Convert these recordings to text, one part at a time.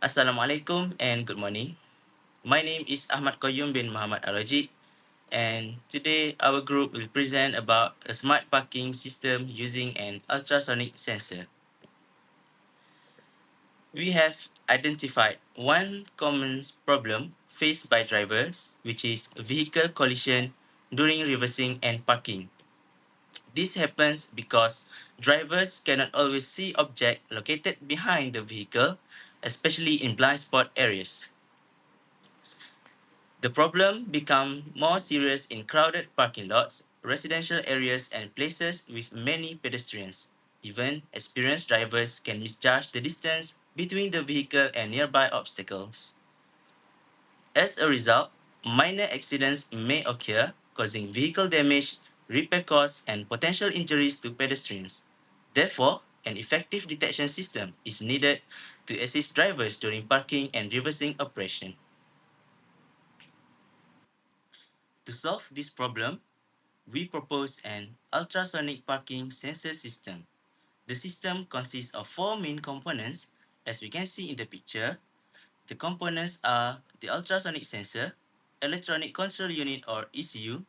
Assalamualaikum and good morning. My name is Ahmad Qayyum bin Muhammad Al-Rajid, and today our group will present about a smart parking system using an ultrasonic sensor. We have identified one common problem faced by drivers, which is vehicle collision during reversing and parking. This happens because drivers cannot always see objects located behind the vehicle, especially in blind spot areas. The problem becomes more serious in crowded parking lots, residential areas, and places with many pedestrians. Even experienced drivers can misjudge the distance between the vehicle and nearby obstacles. As a result, minor accidents may occur, causing vehicle damage, repair costs, and potential injuries to pedestrians. Therefore, an effective detection system is needed to assist drivers during parking and reversing operation. To solve this problem, we propose an ultrasonic parking sensor system. The system consists of four main components, as we can see in the picture. The components are the ultrasonic sensor, electronic control unit or ECU,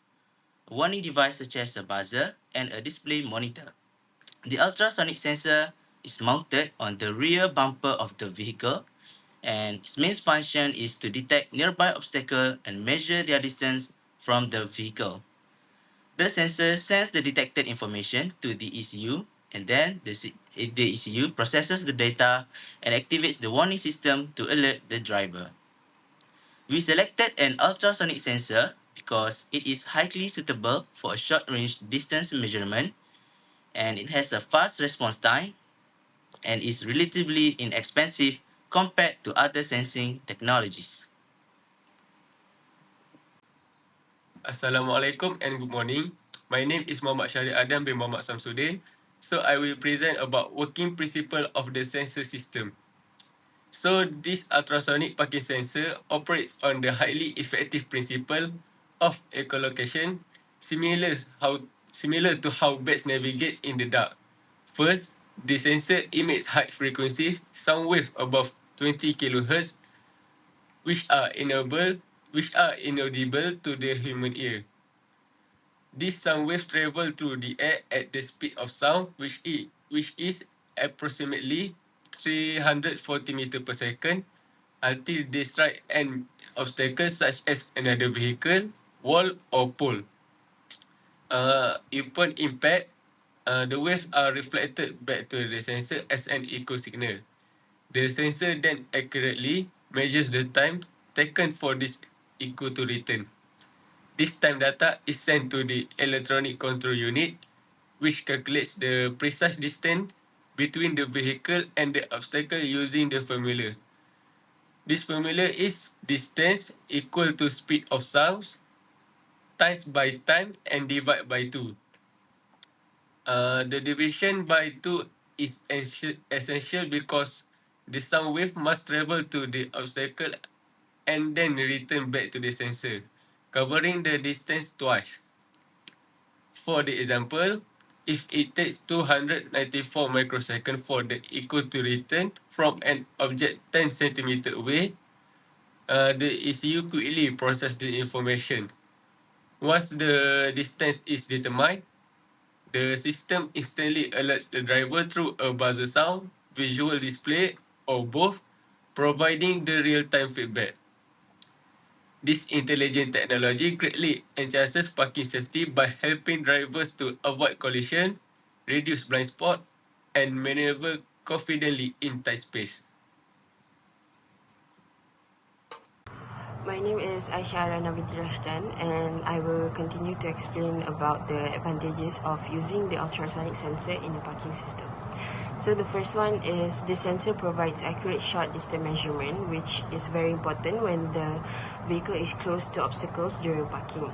a warning device such as a buzzer, and a display monitor. The ultrasonic sensor is mounted on the rear bumper of the vehicle, and its main function is to detect nearby obstacles and measure their distance from the vehicle. The sensor sends the detected information to the ECU, and then the ECU processes the data and activates the warning system to alert the driver. We selected an ultrasonic sensor because it is highly suitable for a short range distance measurement, and it has a fast response time and is relatively inexpensive compared to other sensing technologies. Assalamualaikum and good morning. My name is Muhammad Syarif Adam bin Muhammad Samsudin. So I will present about working principle of the sensor system. So this ultrasonic parking sensor operates on the highly effective principle of echolocation, similar to how bats navigate in the dark. First, the sensor emits high frequencies, sound wave above 20 kHz, which are inaudible to the human ear. This sound wave travel through the air at the speed of sound, which is approximately 340 meters per second, until they strike an obstacle such as another vehicle, wall, or pole. Upon impact, the waves are reflected back to the sensor as an echo signal. The sensor then accurately measures the time taken for this echo to return. This time data is sent to the electronic control unit, which calculates the precise distance between the vehicle and the obstacle using the formula. This formula is distance equal to speed of sound times by time and divide by 2. The division by 2 is essential because the sound wave must travel to the obstacle and then return back to the sensor, covering the distance twice. For the example, if it takes 294 microseconds for the echo to return from an object 10 centimeters away, the ECU quickly processes the information. Once the distance is determined, the system instantly alerts the driver through a buzzer sound, visual display, or both, providing the real-time feedback. This intelligent technology greatly enhances parking safety by helping drivers to avoid collision, reduce blind spot, and maneuver confidently in tight space. My name is Aishara Nabiti Rashdan, and I will continue to explain about the advantages of using the ultrasonic sensor in the parking system. So the first one is the sensor provides accurate short distance measurement, which is very important when the vehicle is close to obstacles during parking.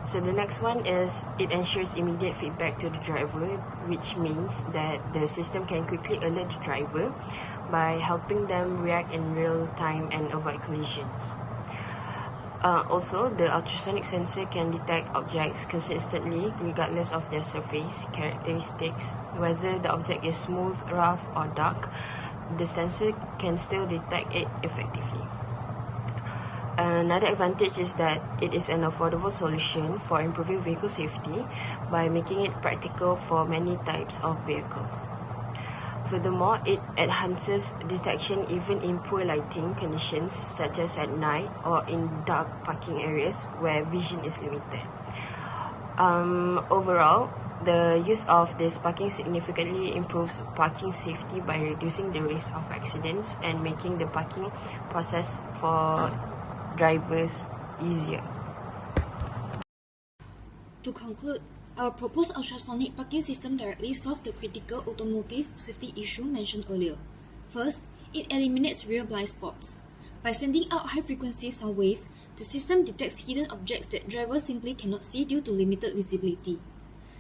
So the next one is it ensures immediate feedback to the driver, which means that the system can quickly alert the driver by helping them react in real time and avoid collisions. Also, the ultrasonic sensor can detect objects consistently regardless of their surface characteristics, whether the object is smooth, rough, or dark. the sensor can still detect it effectively. Another advantage is that it is an affordable solution for improving vehicle safety by making it practical for many types of vehicles. Furthermore, it enhances detection even in poor lighting conditions such as at night or in dark parking areas where vision is limited. Overall, the use of this parking significantly improves parking safety by reducing the risk of accidents and making the parking process for drivers easier. To conclude, our proposed ultrasonic parking system directly solves the critical automotive safety issue mentioned earlier. First, it eliminates rear blind spots. By sending out high-frequency sound wave, the system detects hidden objects that drivers simply cannot see due to limited visibility.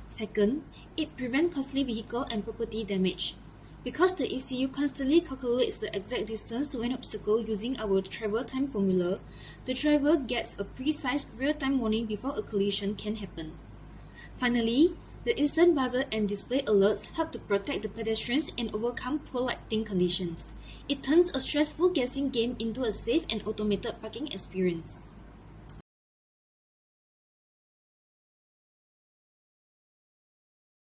Second, it prevents costly vehicle and property damage. Because the ECU constantly calculates the exact distance to an obstacle using our travel time formula, the driver gets a precise real-time warning before a collision can happen. Finally, the instant buzzer and display alerts help to protect the pedestrians and overcome poor lighting conditions. It turns a stressful guessing game into a safe and automated parking experience.